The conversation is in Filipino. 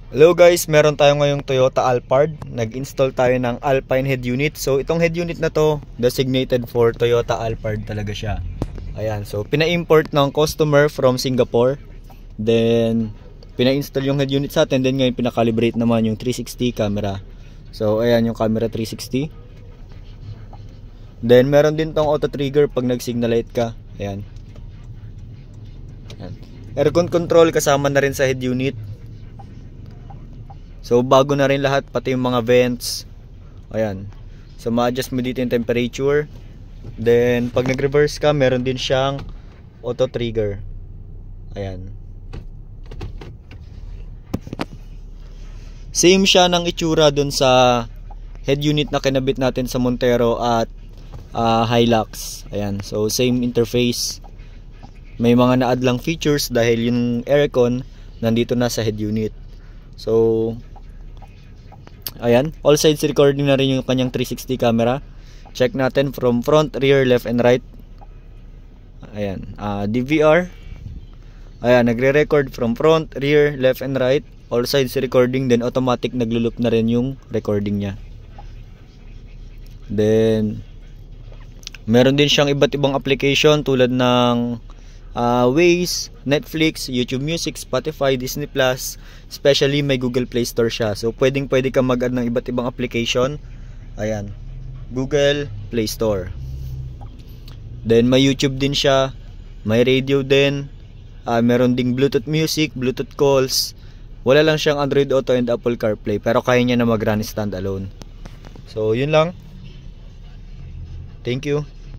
Hello guys, meron tayo ngayong Toyota Alphard. Nag-install tayo ng Alpine head unit. So itong head unit na to, designated for Toyota Alphard talaga siya. Ayan, so pina-import ng customer from Singapore. Then pina-install yung head unit sa atin. Then ngayon pina-calibrate naman yung 360 camera. So ayan yung camera 360. Then meron din tong auto trigger pag nag-signal light ka. Ayan. Ayan. Aircon control kasama na rin sa head unit. So bago na rin lahat, pati yung mga vents. Ayan. So ma-adjust mo dito yung temperature. Then pag nag-reverse ka, meron din siyang auto trigger. Ayan. Same siya ng itsura dun sa head unit na kinabit natin sa Montero at Hilux. Ayan. So same interface. May mga na-add lang features dahil yung aircon nandito na sa head unit. So ayan, all sides recording na rin yung kanyang 360 camera. Check natin from front, rear, left and right. Ayan, DVR. Ayan, nagre-record from front, rear, left and right. All sides recording, then automatic naglo-loop na rin yung recording niya. Then meron din siyang iba't ibang application tulad ng Waze, Netflix, YouTube Music, Spotify, Disney Plus. Especially may Google Play Store siya. So pwede ka mag-add ng iba't ibang application. Ayan, Google Play Store. Then may YouTube din siya. May radio din. Meron ding Bluetooth music, Bluetooth calls. Wala lang siyang Android Auto and Apple CarPlay, pero kaya niya na mag-run stand alone. So yun lang. Thank you.